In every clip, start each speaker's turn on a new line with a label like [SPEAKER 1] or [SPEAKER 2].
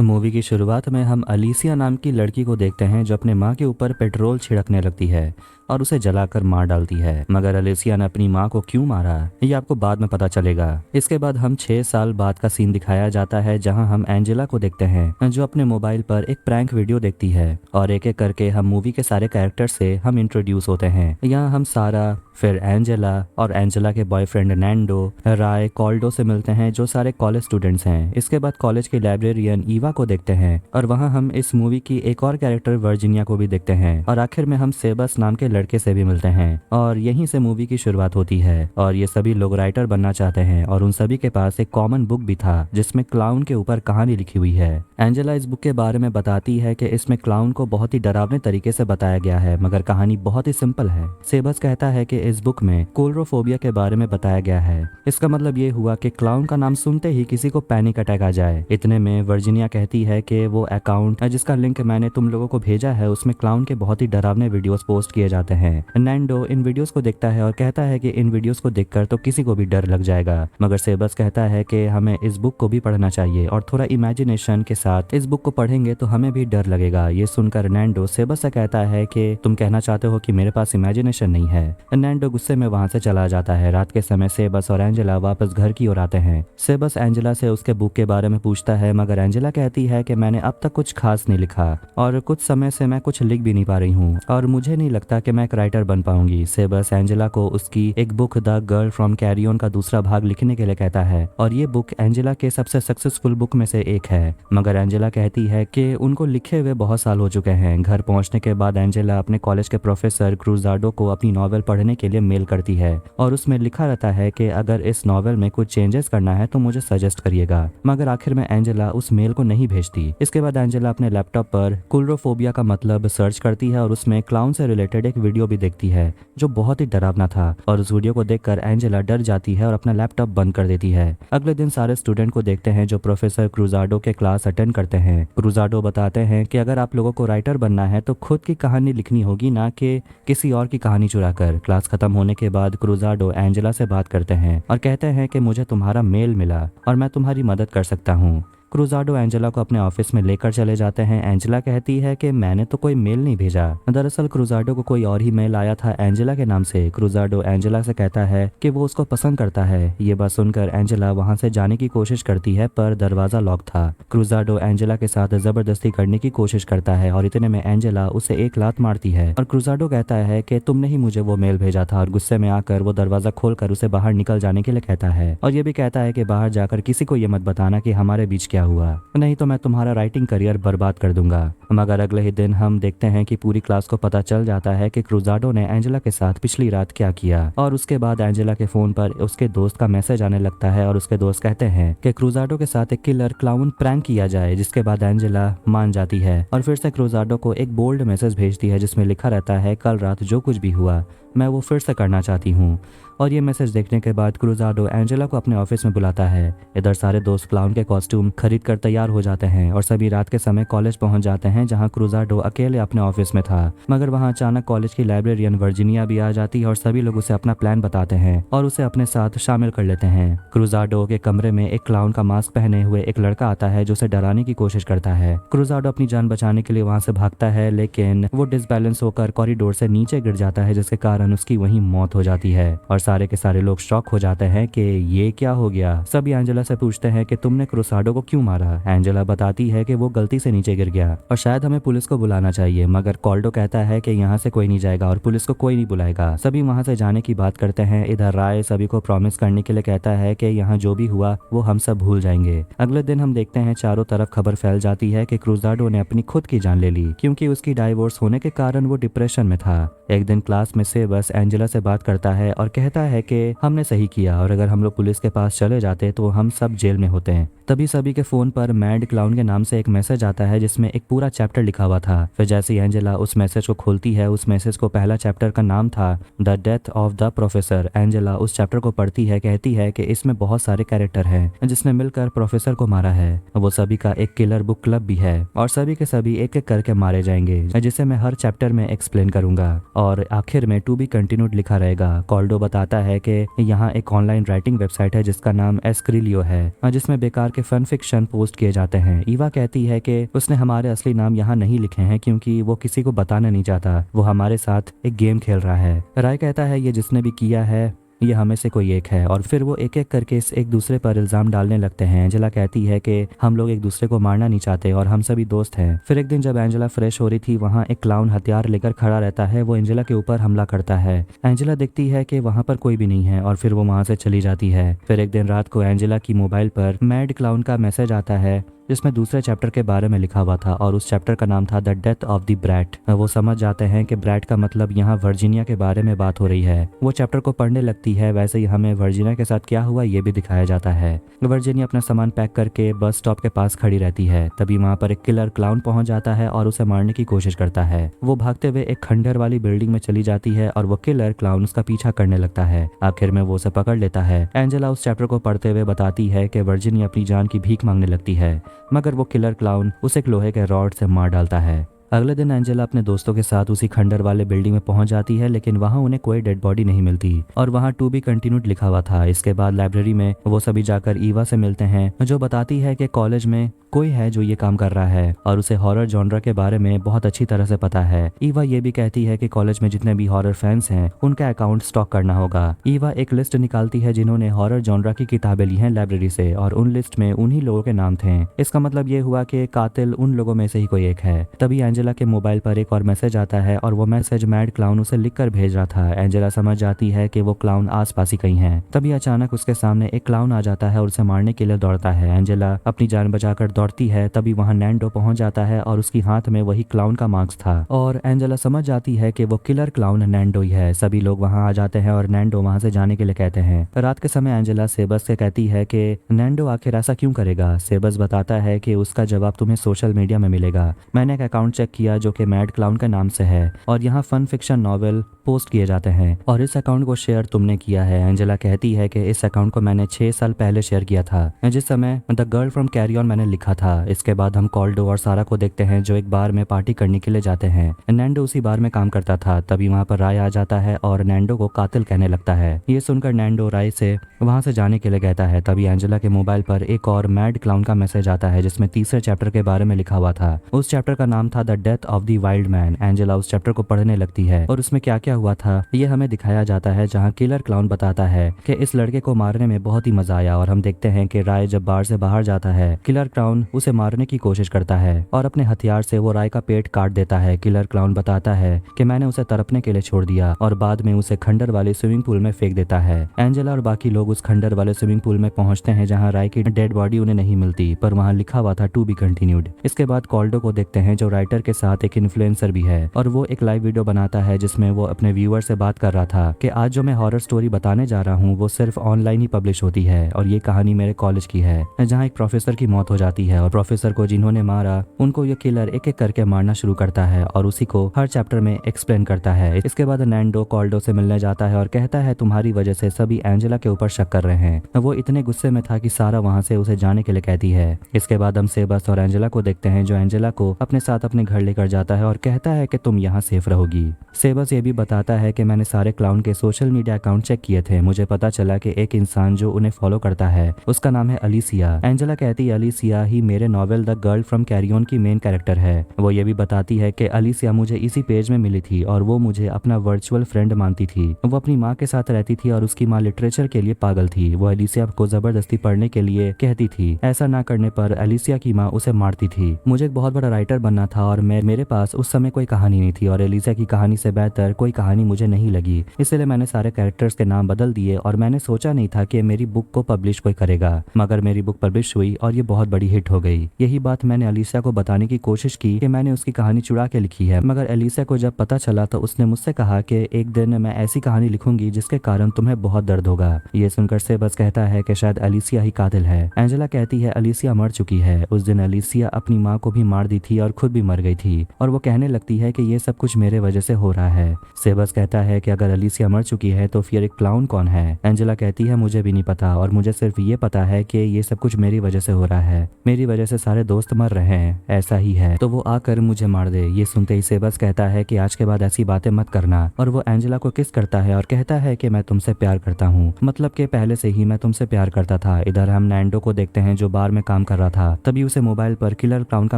[SPEAKER 1] Movie की शुरुआत में हम अलीसिया नाम की लड़की को देखते हैं जो अपने माँ के ऊपर पेट्रोल छिड़कने लगती है और उसे जलाकर मार डालती है। मगर अलीसिया ने अपनी माँ को क्यों मारा ये आपको बाद में पता चलेगा। इसके बाद हम 6 साल बाद का सीन दिखाया जाता है जहाँ हम एंजेला को देखते हैं जो अपने मोबाइल पर एक प्रैंक वीडियो देखती है और एक एक करके हम मूवी के सारे कैरेक्टर से हम इंट्रोड्यूस होते हैं। यहाँ हम सारा, फिर एंजेला और एंजेला के बॉयफ्रेंड नैंडो, राय, कॉल्डो से मिलते हैं जो सारे कॉलेज स्टूडेंट्स हैं। इसके बाद कॉलेज की लाइब्रेरियन ईवा को देखते हैं और वहाँ हम इस मूवी की एक और कैरेक्टर वर्जीनिया को भी देखते हैं और आखिर में हम सेबस नाम के लड़के से भी मिलते हैं और यहीं से मूवी की शुरुआत होती है। और ये सभी लोग राइटर बनना चाहते हैं और उन सभी के पास एक कॉमन बुक भी था जिसमें क्लाउन के ऊपर कहानी लिखी हुई है। एंजेला इस बुक के बारे में बताती है कि इसमें क्लाउन को बहुत ही डरावने तरीके से बताया गया है मगर कहानी बहुत ही सिंपल है। सेबस कहता है कि इस बुक में कोलरोफोबिया के बारे में बताया गया है। इसका मतलब ये हुआ कि क्लाउन का नाम सुनते ही किसी को पैनिक अटैक आ जाए। इतने में वर्जीनिया कहती है कि वो अकाउंट जिसका लिंक मैंने तुम लोगों को भेजा है उसमें क्लाउन के बहुत ही डरावने वीडियोस पोस्ट किए जाते हैं। नैंडो इन वीडियोस को देखता है और कहता है कि इन वीडियोस को देखकर तो किसी को भी डर लग जाएगा मगर सेबस कहता है कि हमें इस बुक को भी पढ़ना चाहिए और थोड़ा इमेजिनेशन के साथ इस बुक को पढ़ेंगे तो हमें भी डर लगेगा। ये सुनकर नैंडो सेबस से कहता है कि तुम कहना चाहते हो कि मेरे पास इमेजिनेशन नहीं है। नैंडो गुस्से में वहां से चला जाता है। रात के समय सेबस और एंजेला वापस घर की ओर आते हैं। सेबस एंजेला से उसके बुक के बारे में पूछता है मगर एंजेला कहती है कि मैंने अब तक कुछ खास नहीं लिखा और कुछ समय से मैं कुछ लिख भी नहीं पा रही हूँ और मुझे नहीं लगता कि मैं एक राइटर बन पाऊंगी। सेबस एंजेला को उसकी एक book the girl from carry on का दूसरा भाग लिखने के लिए कहता है और ये बुक एंजेला के सबसे सक्सेसफुल बुक में से एक है। मगर एंजेला कहती है कि उनको लिखे हुए बहुत साल हो चुके हैं। घर पहुंचने के बाद एंजेला अपने कॉलेज के प्रोफेसर क्रूजाडो को अपनी नॉवेल पढ़ने के लिए मेल करती है और उसमें लिखा रहता है कि अगर इस नॉवेल में कुछ चेंजेस करना है तो मुझे सजेस्ट करिएगा। मगर आखिर में एंजेला उस मेल को नहीं भेजती। इसके बाद एंजेला अपने लैपटॉप पर कोलरोफोबिया का मतलब सर्च करती है और उसमें क्लाउन से रिलेटेड एक वीडियो भी देखती है जो बहुत ही डरावना था और उस वीडियो को देखकर एंजेला डर जाती है और अपना लैपटॉप बंद कर देती है। अगले दिन सारे स्टूडेंट को देखते हैं जो प्रोफेसर क्रूजाडो के क्लास अटेंड करते हैं। क्रूजाडो बताते हैं कि अगर आप लोगों को राइटर बनना है तो खुद की कहानी लिखनी होगी ना कि किसी और की कहानी चुराकर। क्लास खत्म होने के बाद क्रूजाडो एंजेला से बात करते हैं और कहते हैं कि मुझे तुम्हारा मेल मिला और मैं तुम्हारी मदद कर सकता हूँ। क्रूजाडो एंजेला को अपने ऑफिस में लेकर चले जाते हैं। एंजेला कहती है कि मैंने तो कोई मेल नहीं भेजा। दरअसल क्रूजाडो को कोई और ही मेल आया था एंजेला के नाम से। क्रूजाडो एंजेला से कहता है कि वो उसको पसंद करता है। ये बात सुनकर एंजेला वहां से जाने की कोशिश करती है पर दरवाजा लॉक था। क्रूजाडो एंजेला के साथ जबरदस्ती करने की कोशिश करता है और इतने में एंजेला उसे एक लात मारती है और क्रूजाडो कहता है कि तुमने ही मुझे वो मेल भेजा था और गुस्से में आकर वो दरवाजा खोलकर उसे बाहर निकल जाने के लिए कहता है और ये भी कहता है कि बाहर जाकर किसी को ये मत बताना कि हमारे बीच क्या हुआ, नहीं तो मैं तुम्हारा राइटिंग करियर बर्बाद कर दूंगा। मगर अगले ही दिन हम देखते हैं कि पूरी क्लास को पता चल जाता है कि क्रूजाडो ने एंजेला के साथ पिछली रात क्या किया और उसके बाद एंजेला के फोन पर उसके दोस्त का मैसेज आने लगता है और उसके दोस्त कहते हैं कि क्रूजाडो के साथ एक किलर क्लाउन प्रैंक किया जाए, जिसके बाद एंजेला मान जाती है और फिर से क्रूजाडो को एक बोल्ड मैसेज भेजती है जिसमें लिखा रहता है कल रात जो कुछ भी हुआ मैं वो फिर से करना चाहती हूँ। और ये मैसेज देखने के बाद क्रूजाडो एंजेला को अपने ऑफिस में बुलाता है। इधर सारे दोस्त क्लाउन के कॉस्ट्यूम खरीद कर तैयार हो जाते हैं और सभी रात के समय कॉलेज पहुंच जाते हैं जहां क्रूजाडो अकेले अपने ऑफिस में था। मगर वहां अचानक कॉलेज की लाइब्रेरियन वर्जीनिया भी आ जाती है और सभी लोग उसे अपना प्लान बताते हैं और उसे अपने साथ शामिल कर लेते हैं। क्रूजाडो के कमरे में एक क्लाउन का मास्क पहने हुए एक लड़का आता है जो उसे डराने की कोशिश करता है। क्रूजाडो अपनी जान बचाने के लिए वहां से भागता है लेकिन वो डिसबैलेंस होकर कॉरिडोर से नीचे गिर जाता है जिसके कारण उसकी वहीं मौत हो जाती है और सारे के सारे लोग शॉक हो जाते हैं कि ये क्या हो गया। सभी एंजेला से पूछते हैं कि तुमने क्रूजाडो को क्यों मारा। एंजेला बताती है कि वो गलती से नीचे गिर गया और शायद हमें पुलिस को बुलाना चाहिए। मगर कॉल्डो कहता है कि यहाँ से कोई नहीं जाएगा और पुलिस को कोई नहीं बुलाएगा। सभी वहाँ से जाने की बात करते हैं। इधर राय सभी को प्रॉमिस करने के लिए कहता है कि यहाँ जो भी हुआ वो हम सब भूल जाएंगे। अगले दिन हम देखते हैं चारों तरफ खबर फैल जाती है कि क्रूजाडो ने अपनी खुद की जान ले ली क्योंकि उसकी डाइवोर्स होने के कारण वो डिप्रेशन में था। एक दिन क्लास में से बस एंजेला से बात करता है और कहता है कि हमने सही किया और अगर हम लोग पुलिस के पास चले जाते तो हम सब जेल में होते हैं। तभी सभी के फोन पर मैड क्लाउन के नाम से एक मैसेज आता है जिसमें एक पूरा चैप्टर लिखा हुआ था। फिर जैसे ही एंजेला उस मैसेज को खोलती है, उस मैसेज को पहला चैप्टर का नाम था the death of the professor. Angela उस चैप्टर को पढ़ती है, कहती है कि इसमें बहुत सारे कैरेक्टर हैं जिसने मिलकर प्रोफेसर को मारा है। वो सभी का एक किलर बुक क्लब भी है और सभी के सभी एक एक करके मारे जाएंगे जिसे मैं हर चैप्टर में एक्सप्लेन करूंगा और आखिर में टू बी कंटिन्यूड लिखा रहेगा। कॉल्डो बताता है कि यहाँ एक ऑनलाइन राइटिंग वेबसाइट है जिसका नाम एस्क्रिलियो है जिसमें बेकार के फन फिक्शन पोस्ट किए जाते हैं। ईवा कहती है कि उसने हमारे असली नाम यहाँ नहीं लिखे हैं क्योंकि वो किसी को बताना नहीं चाहता, वो हमारे साथ एक गेम खेल रहा है। राय कहता है ये जिसने भी किया है ये हमें से कोई एक है, और फिर वो एक एक करके इस एक दूसरे पर इल्जाम डालने लगते हैं। एंजेला कहती है कि हम लोग एक दूसरे को मारना नहीं चाहते और हम सभी दोस्त हैं। फिर एक दिन जब एंजेला फ्रेश हो रही थी, वहाँ एक क्लाउन हथियार लेकर खड़ा रहता है। वो एंजेला के ऊपर हमला करता है। एंजेला देखती है कि वहाँ पर कोई भी नहीं है और फिर वो वहाँ से चली जाती है। फिर एक दिन रात को एंजेला की मोबाइल पर मैड क्लाउन का मैसेज आता है जिसमें दूसरे चैप्टर के बारे में लिखा हुआ था और उस चैप्टर का नाम था the death of the brat. वो समझ जाते हैं कि ब्रैट का मतलब यहाँ वर्जीनिया के बारे में बात हो रही है। वो चैप्टर को पढ़ने लगती है। वैसे ही हमें वर्जीनिया के साथ क्या हुआ ये भी दिखाया जाता है। वर्जीनिया अपना सामान पैक करके बस स्टॉप के पास खड़ी रहती है। तभी वहाँ पर एक किलर क्लाउन पहुंच जाता है और उसे मारने की कोशिश करता है। वो भागते हुए एक खंडर वाली बिल्डिंग में चली जाती है और वो किलर क्लाउन उसका पीछा करने लगता है। आखिर में वो उसे पकड़ लेता है। एंजेला उस चैप्टर को पढ़ते हुए बताती है कि वर्जीनिया अपनी जान की भीख मांगने लगती है, मगर वो किलर क्लाउन उसे एक लोहे के रॉड से मार डालता है। अगले दिन एंजेला अपने दोस्तों के साथ उसी खंडर वाले बिल्डिंग में पहुंच जाती है, लेकिन वहां उन्हें कोई डेड बॉडी नहीं मिलती और वहां टू बी कंटिन्यूड लिखा हुआ था। इसके बाद लाइब्रेरी में वो सभी जाकर ईवा से मिलते हैं, जो बताती है कि कॉलेज में कोई है जो ये काम कर रहा है और उसे हॉरर जॉनरा के बारे में बहुत अच्छी तरह से पता है। ईवा ये भी कहती है कि कॉलेज में जितने भी हॉरर फैंस हैं उनका अकाउंट स्टॉक करना होगा। ईवा एक लिस्ट निकालती है जिन्होंने हॉरर जॉनरा की किताबें ली हैं लाइब्रेरी से, और उन लिस्ट में उन्हीं लोगों के नाम थे। इसका मतलब ये हुआ कि कातिल उन लोगों में से ही कोई एक है। तभी एंजेला के मोबाइल पर एक और मैसेज आता है और वो मैसेज मैड क्लाउन उसे लिखकर भेज रहा था। एंजेला समझ जाती है कि वो क्लाउन आसपास ही कहीं है। तभी अचानक उसके सामने एक क्लाउन आ जाता है और उसे मारने के लिए दौड़ता है। एंजेला अपनी जान बचाकर दौड़ती है। तभी वहां नैंडो पहुंच जाता है और उसकी हाथ में वही क्लाउन का मास्क था और एंजेला समझ जाती है कि वो किलर क्लाउन नैंडो ही है। सभी लोग वहां आ जाते हैं और नैंडो वहां से जाने के लिए कहते हैं। रात के समय एंजेला सेबस से कहती है कि नैंडो आखिर ऐसा क्यों करेगा। सेबस बताता है कि उसका जवाब तुम्हें सोशल मीडिया में मिलेगा। मैंने एक अकाउंट चेक किया जो कि मैड क्लाउन के नाम से है और यहाँ फन फिक्शन नॉवेल पोस्ट किए जाते हैं और इस अकाउंट को शेयर तुमने किया है। एंजेला कहती है कि इस अकाउंट को मैंने 6 साल पहले शेयर किया था, जिस समय the girl from carry on मैंने लिखा था। इसके बाद हम कॉल्डो और सारा को देखते हैं जो एक बार में पार्टी करने के लिए जाते हैं। नैंडो उसी बार में काम करता था। तभी वहाँ पर राय आ जाता है और नैंडो को कातिल कहने लगता है। ये सुनकर नैंडो राय से वहाँ से जाने के लिए कहता है। तभी एंजेला के मोबाइल पर एक और मैड क्लाउन का मैसेज आता है जिसमें तीसरे चैप्टर के बारे में लिखा हुआ था। उस चैप्टर का नाम था the death of the wild man. Angela उस चैप्टर को पढ़ने लगती है और उसमें क्या क्या हुआ था ये हमें दिखाया जाता है, जहाँ किलर क्लाउन बताता है कि इस लड़के को मारने में बहुत ही मजा आया। और हम देखते हैं कि राय जब बार से बाहर जाता है, किलर क्लाउन उसे मारने की कोशिश करता है और अपने हथियार से वो राय का पेट काट देता है। किलर क्लाउन बताता है कि मैंने उसे तड़पने के लिए छोड़ दिया और बाद में उसे खंडर वाले स्विमिंग पूल में फेंक देता है। एंजेला और बाकी लोग उस खंडर वाले स्विमिंग पूल में पहुंचते हैं जहां राय की डेड बॉडी उन्हें नहीं मिलती, पर वहां लिखा हुआ था टू बी कंटिन्यूड। इसके बाद कॉल्डो को देखते हैं जो राइटर के साथ एक इन्फ्लुएंसर भी है और वो एक लाइव वीडियो बनाता है जिसमें वो अपने व्यूअर से बात कर रहा था कि आज जो मैं हॉरर स्टोरी बताने जा रहा हूँ वो सिर्फ ऑनलाइन ही पब्लिश होती है और ये कहानी मेरे कॉलेज की है, जहाँ एक प्रोफेसर की मौत हो जाती है और प्रोफेसर को जिन्होंने मारा उनको ये किलर एक एक करके मारना शुरू करता है और उसी को हर चैप्टर में एक्सप्लेन करता है। इसके बाद नैंडो कॉल्डो से मिलने जाता है और कहता है तुम्हारी वजह से सभी एंजेला के ऊपर शक कर रहे हैं। वो इतने गुस्से में था कि सारा वहाँ से उसे जाने के लिए कहती है। इसके बाद हम सेबस और एंजेला को देखते हैं जो एंजेला को अपने साथ अपने घर लेकर जाता है और कहता है कि तुम यहाँ सेफ रहोगी। सेबस ये भी बताता है कि मैंने सारे क्लाउन के सोशल मीडिया अकाउंट चेक किए थे। मुझे पता चला कि एक इंसान जो उन्हें फॉलो करता है उसका नाम है अलीसिया। एंजेला कहती है अलीसिया ही मेरे novel the girl from carry on की मेन कैरेक्टर है। वो ये भी बताती है कि अलीसिया मुझे इसी पेज में मिली थी और वो मुझे अपना वर्चुअल फ्रेंड मानती थी। वो अपनी माँ के साथ रहती थी और उसकी माँ लिटरेचर के लिए पागल थी। वो अलीसिया को जबरदस्ती पढ़ने के लिए कहती थी। ऐसा ना करने पर अलीसिया की माँ उसे मारती थी। मुझे एक बहुत बड़ा राइटर बनना था और मेरे पास उस समय कोई कहानी नहीं थी और अलीसिया की कहानी से बेहतर कोई कहानी मुझे नहीं लगी, इसलिए मैंने सारे कैरेक्टर्स के नाम बदल दिए और मैंने सोचा नहीं था कि मेरी बुक को पब्लिश कोई करेगा, मगर मेरी बुक पब्लिश हुई और ये बहुत बड़ी हिट हो गई। यही बात मैंने अलीसिया को बताने की कोशिश की कि मैंने उसकी कहानी चुरा के लिखी है, मगर अलीसिया को जब पता चला तो उसने मुझसे कहा कि एक दिन मैं ऐसी कहानी लिखूंगी जिसके कारण तुम्हें बहुत दर्द होगा। ये सुनकर सेबस कहता है कि शायद अलीसिया ही कातिल है। एंजेला कहती है अलीसिया मर चुकी है। उस दिन अलीसिया अपनी माँ को भी मार दी थी और खुद भी मर गई गई थी और वो कहने लगती है कि ये सब कुछ मेरे वजह से हो रहा है। सेबस कहता है कि अगर अलीसिया मर चुकी है तो फिर एक क्लाउन कौन है। एंजेला कहती है मुझे भी नहीं पता और मुझे सिर्फ ये पता है कि ये सब कुछ मेरी वजह से हो रहा है, मेरी वजह से सारे दोस्त मर रहे हैं, ऐसा ही है तो वो आकर मुझे मार दे। ये सुनते ही सेबस कहता है कि आज के बाद ऐसी बातें मत करना और वो एंजेला को किस करता है और कहता है कि मैं तुमसे प्यार करता हूँ, मतलब कि पहले से ही मैं तुमसे प्यार करता था। इधर हम नैंडो को देखते हैं जो बार में काम कर रहा था। तभी उसे मोबाइल पर किलर क्लाउन का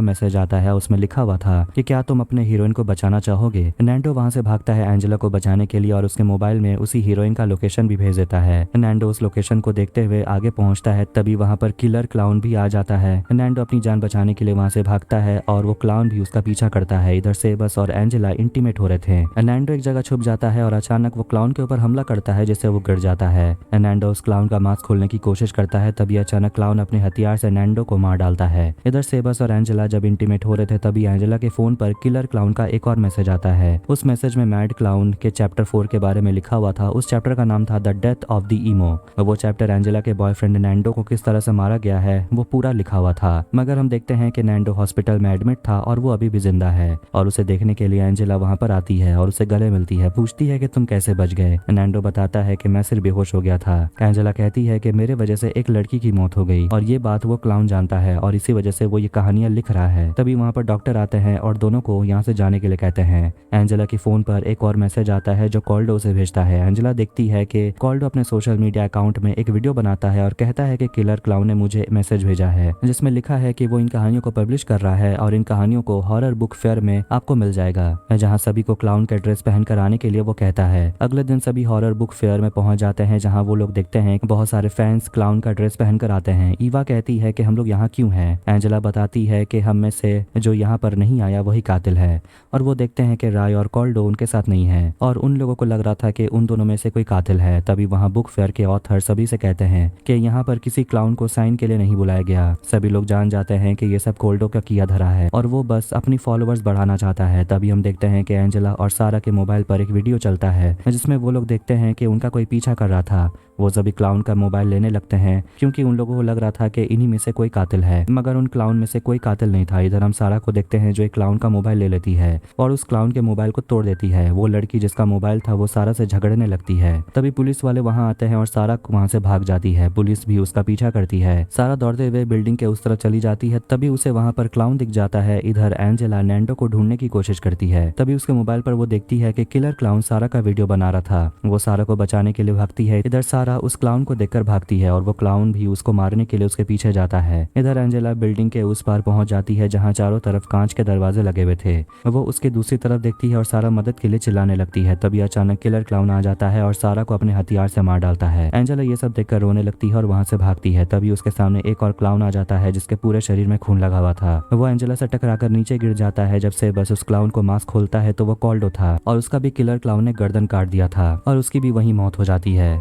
[SPEAKER 1] मैसेज आता है। उसमें लिखा हुआ था कि क्या तुम अपने हीरोइन को बचाना चाहोगे। नैंडो वहां से भागता है एंजेला को बचाने के लिए और उसके मोबाइल में उसी हीरोइन का लोकेशन भी भेज देता है। नैंडो उस लोकेशन को देखते हुए आगे पहुंचता है। तभी वहां पर किलर क्लाउन भी आ जाता है। नैंडो अपनी जान बचाने के लिए वहां से भागता है और वो क्लाउन भी उसका पीछा करता है। इधर सेबस और एंजेला इंटीमेट हो रहे थे। नैंडो एक जगह छुप जाता है और अचानक वो क्लाउन के ऊपर हमला करता है जिससे वो गिर जाता है। नैंडो उस क्लाउन का मास्क खोलने की कोशिश करता है। तभी अचानक क्लाउन अपने हथियार से नैंडो को मार डालता है। इधर सेबस और एंजेला जब इंटीमेट हो रहे थे तभी एंजेला के फोन पर किलर क्लाउन का एक और मैसेज आता है। उस मैसेज में मैड क्लाउन के चैप्टर 4 के बारे में लिखा हुआ था। उस चैप्टर का नाम था द डेथ ऑफ द ईमो। वो चैप्टर एंजेला के बॉयफ्रेंड नैंडो को किस तरह से मारा गया है वो पूरा लिखा हुआ था। मगर हम देखते हैं कि नैंडो हॉस्पिटल में एडमिट था और वो अभी भी जिंदा है और उसे देखने के लिए एंजेला वहां पर आती है और उसे गले मिलती है, पूछती है कि तुम कैसे बच गए। नैंडो बताता है कि मैं सिर्फ बेहोश हो गया था। एंजेला कहती है कि मेरे वजह से एक लड़की की मौत हो गई और ये बात वो क्लाउन जानता है और इसी वजह से वो ये कहानियां लिख रहा है। तभी वहां पर डॉक्टर आते हैं और दोनों को यहाँ से जाने के लिए कहते हैं। एंजेला की फोन पर एक और मैसेज आता है जो कॉल्डो उसे भेजता है। एंजेला देखती है कि कॉल्डो अपने सोशल मीडिया अकाउंट में एक वीडियो बनाता है और कहता है कि किलर क्लाउन ने मुझे मैसेज भेजा है जिसमें लिखा है कि वो इन कहानियों को पब्लिश कर रहा है और इन कहानियों को हॉरर बुक फेयर में आपको मिल जाएगा, जहाँ सभी को क्लाउन के ड्रेस पहनकर आने के लिए वो कहता है। अगले दिन सभी हॉरर बुक फेयर में पहुंच जाते हैं जहाँ वो लोग देखते हैं कि बहुत सारे फैंस क्लाउन का ड्रेस पहनकर आते हैं। ईवा कहती है कि हम लोग यहाँ क्यों हैं। एंजेला बताती है कि हम में से जो यहाँ पर नहीं आया वही कातिल है और वो देखते हैं कि राय और कॉल्डो उनके साथ नहीं है और उन लोगों को लग रहा था कि उन दोनों में से कोई कातिल है। तभी वहाँ बुक फेयर के ऑथर सभी से कहते हैं कि यहाँ पर किसी क्लाउन को साइन के लिए नहीं बुलाया गया। सभी लोग जान जाते हैं कि ये सब कॉल्डो का किया धरा है और वो बस अपनी फॉलोअर्स बढ़ाना चाहता है। तभी हम देखते हैं कि एंजेला और सारा के मोबाइल पर एक वीडियो चलता है जिसमें वो लोग देखते हैं कि उनका कोई पीछा कर रहा था। वो सभी क्लाउन का मोबाइल लेने लगते हैं क्योंकि उन लोगों को लग रहा था कि इन्हीं में से कोई कातिल है, मगर उन क्लाउन में से कोई कातिल नहीं था। इधर हम सारा को देखते हैं जो एक क्लाउन का मोबाइल ले लेती है और उस क्लाउन के मोबाइल को तोड़ देती है। वो लड़की जिसका मोबाइल था वो सारा से झगड़ने लगती है। तभी पुलिस वाले वहां आते हैं और सारा वहां से भाग जाती है। पुलिस भी उसका पीछा करती है। सारा दौड़ते हुए बिल्डिंग के उस तरफ चली जाती है। तभी उसे वहां पर क्लाउन दिख जाता है। इधर एंजेला नैंडो को ढूंढने की कोशिश करती है। तभी उसके मोबाइल पर वो देखती है कि किलर क्लाउन सारा का वीडियो बना रहा था। वो सारा को बचाने के लिए भागती है। इधर सारा उस क्लाउन को देखकर भागती है और वो क्लाउन भी उसको मारने के लिए उसके पीछे जाता है। इधर एंजेला बिल्डिंग के उस पार पहुंच जाती है जहां चारों तरफ कांच के दरवाजे लगे हुए थे। वो उसकी दूसरी तरफ देखती है और सारा मदद के लिए चिल्लाने लगती है। तभी अचानक किलर क्लाउन आ जाता है और सारा को अपने हथियार से मार डालता है। एंजेला ये सब देखकर रोने लगती है और वहां से भागती है। तभी उसके सामने एक और क्लाउन आ जाता है जिसके पूरे शरीर में खून लगा हुआ था। वो एंजेला से टकराकर नीचे गिर जाता है। जब से बस उस क्लाउन को मास्क खोलता है तो वो कॉल्डो था और उसका भी किलर क्लाउन ने गर्दन काट दिया था और उसकी भी वही मौत हो जाती है।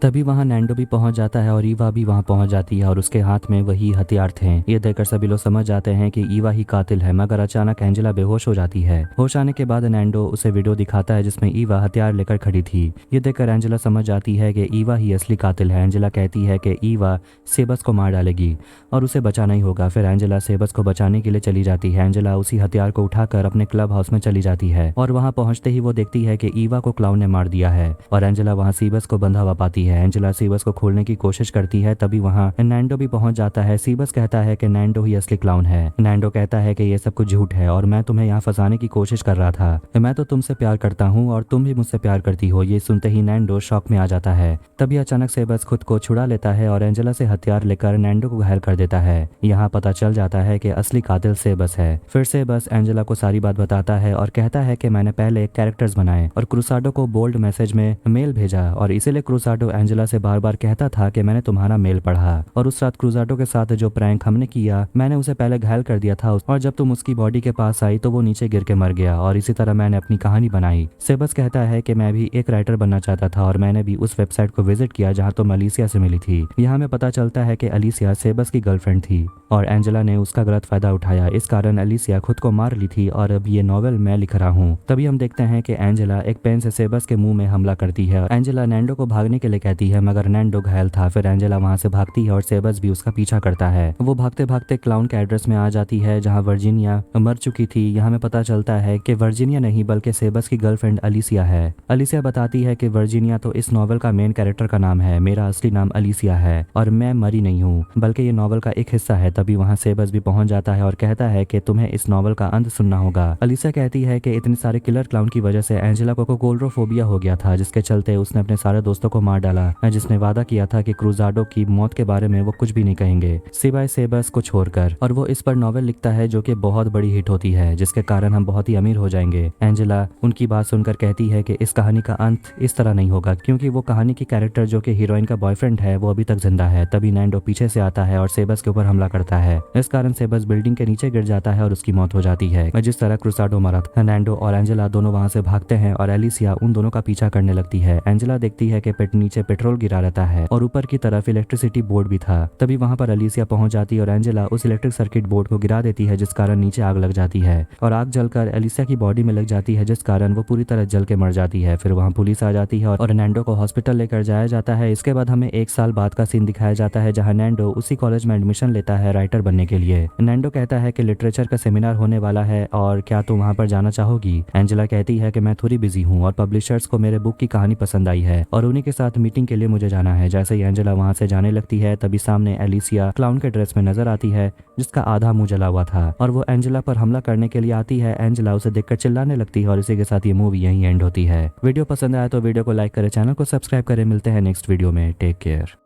[SPEAKER 1] तभी वहां नैंडो भी पहुंच जाता है और ईवा भी वहां पहुंच जाती है और उसके हाथ में वही हथियार थे। ये देखकर सभी लोग समझ जाते हैं कि ईवा ही कातिल है, मगर अचानक एंजेला बेहोश हो जाती है। होश आने के बाद नैंडो उसे वीडियो दिखाता है जिसमें ईवा हथियार लेकर खड़ी थी। ये देखकर एंजेला समझ जाती है कि ईवा ही असली कातिल है। एंजेला कहती है कि ईवा सेबस को मार डालेगी और उसे बचाना ही होगा। फिर एंजेला सेबस को बचाने के लिए चली जाती है। एंजेला उसी हथियार को उठाकर अपने क्लब हाउस में चली जाती है और वहां पहुंचते ही वो देखती है कि ईवा को क्लाउन ने मार दिया है और एंजेला वहां सीबस को बंधा हुआ पाती है। एंजेला सीबस को खोलने की कोशिश करती है। तभी वहां नैंडो भी पहुंच जाता है। सीबस कहता है कि नैंडो ही असली क्लाउन है। नैंडो कहता है कि ये सब कुछ झूठ है और मैं तुम्हें यहाँ फंसाने की कोशिश कर रहा था। मैं तो तुमसे प्यार करता हूँ और तुम भी मुझसे प्यार करती हो। ये सुनते ही नैंडो शॉक में आ जाता है। तभी अचानक सेबस खुद को छुड़ा लेता है और एंजेला से हथियार लेकर नैंडो को घायल कर देता है। यहाँ पता चल जाता है कि असली कातिल सेबस है। फिर सेबस एंजेला को सारी बात बताता है और कहता है कि मैंने पहले कैरेक्टर्स बनाए और क्रूसाडो को बोल्ड मैसेज में मेल भेजा और इसीलिए क्रूसाडो एंजेला से बार बार कहता था कि मैंने तुम्हारा मेल पढ़ा और उस रात क्रूसाडो के साथ जो प्रैंक हमने किया मैंने उसे पहले घायल कर दिया था और जब तुम उसकी बॉडी के पास आई तो वो नीचे गिर के मर गया और इसी तरह मैंने अपनी कहानी बनाई। सेबस कहता है कि मैं भी एक राइटर बनना चाहता था और मैंने भी उस वेबसाइट को विजिट किया जहाँ तुम अलीसिया से मिली थी। यहाँ में पता चलता है कि अलीसिया सेबस की गर्लफ्रेंड थी और एंजेला ने उसका गलत फायदा उठाया। इस कारण एलिसिया खुद को मार ली थी और अब ये नॉवेल मैं लिख रहा हूँ। तभी हम देखते हैं कि एंजेला एक पेन से सेबस के मुंह में हमला करती है। एंजेला नैंडो को भागने के लिए कहती है मगर नैंडो घायल था। फिर एंजेला वहां से भागती है और सेबस भी उसका पीछा करता है। वो भागते भागते क्लाउन के एड्रेस में आ जाती है जहाँ वर्जीनिया मर चुकी थी। यहाँ में पता चलता है कि वर्जीनिया नहीं बल्कि सेबस की गर्लफ्रेंड अलिसिया है। अलिसिया बताती है कि वर्जीनिया तो इस नॉवल का मेन कैरेक्टर का नाम है, मेरा असली नाम अलिसिया है और मैं मरी नहीं हूँ बल्कि ये नॉवल का एक हिस्सा है। तभी वहाँ सेबस भी पहुंच जाता है और कहता है कि तुम्हें इस नॉवल का अंत सुनना होगा। अलिसिया कहती है कि इतने सारे किलर क्लाउन की वजह से एंजेला को कोल्ड्रोफोबिया हो गया था, जिसके चलते उसने अपने सारे दोस्तों को मार डाला, जिसने वादा किया था कि क्रूजाडो की मौत के बारे में वो कुछ भी नहीं कहेंगे सिवाय सेबस को छोड़कर। और वो इस पर नॉवेल लिखता है जो कि बहुत बड़ी हिट होती है, जिसके कारण हम बहुत ही अमीर हो जाएंगे। एंजेला उनकी बात सुनकर कहती है कि इस कहानी का अंत इस तरह नहीं होगा क्योंकि वो कहानी की कैरेक्टर जो कि हीरोइन का बॉयफ्रेंड है वो अभी तक जिंदा है। तभी नैंडो पीछे से आता है और सेबस के ऊपर हमला करता है। इस कारण सेबस बिल्डिंग के नीचे गिर जाता है और उसकी मौत हो जाती है जिस तरह क्रूसाडो मरा था। नैंडो और एंजेला दोनों वहां से भागते हैं और एलिसिया उन दोनों का पीछा करने लगती है। एंजेला देखती है कि नीचे पेट्रोल गिरा रहता है और ऊपर की तरफ इलेक्ट्रिसिटी बोर्ड भी था। तभी वहां पर एलिसिया पहुंच जाती है और एंजेला उस इलेक्ट्रिक सर्किट बोर्ड को गिरा देती है जिस कारण नीचे आग लग जाती है और आग जलकर एलिसिया की बॉडी में लग जाती है जिस कारण वो पूरी तरह जल के मर जाती है। फिर वहां पुलिस आ जाती है और नैंडो को हॉस्पिटल लेकर जाया जाता है। इसके बाद हमें 1 साल बाद का सीन दिखाया जाता है जहां नैंडो उसी कॉलेज में एडमिशन लेता है राइटर बनने के लिए। नैंडो कहता है कि लिटरेचर का सेमिनार होने वाला है और क्या तुम वहां पर जाना चाहोगी। एंजेला कहती है कि मैं थोड़ी बिजी हूँ और पब्लिशर्स को मेरे बुक की कहानी पसंद आई है और उन्हीं के साथ मीटिंग के लिए मुझे जाना है। जैसे ही एंजेला वहां से जाने लगती है तभी सामने एलिसिया क्लाउन के ड्रेस में नजर आती है जिसका आधा मुंह जला हुआ था और वो एंजेला पर हमला करने के लिए आती है। एंजेला उसे देखकर चिल्लाने लगती है और इसी के साथ ये मूवी यहीं एंड होती है। वीडियो पसंद आया तो वीडियो को लाइक करें, चैनल को सब्सक्राइब करें। मिलते हैं नेक्स्ट वीडियो में। Take care.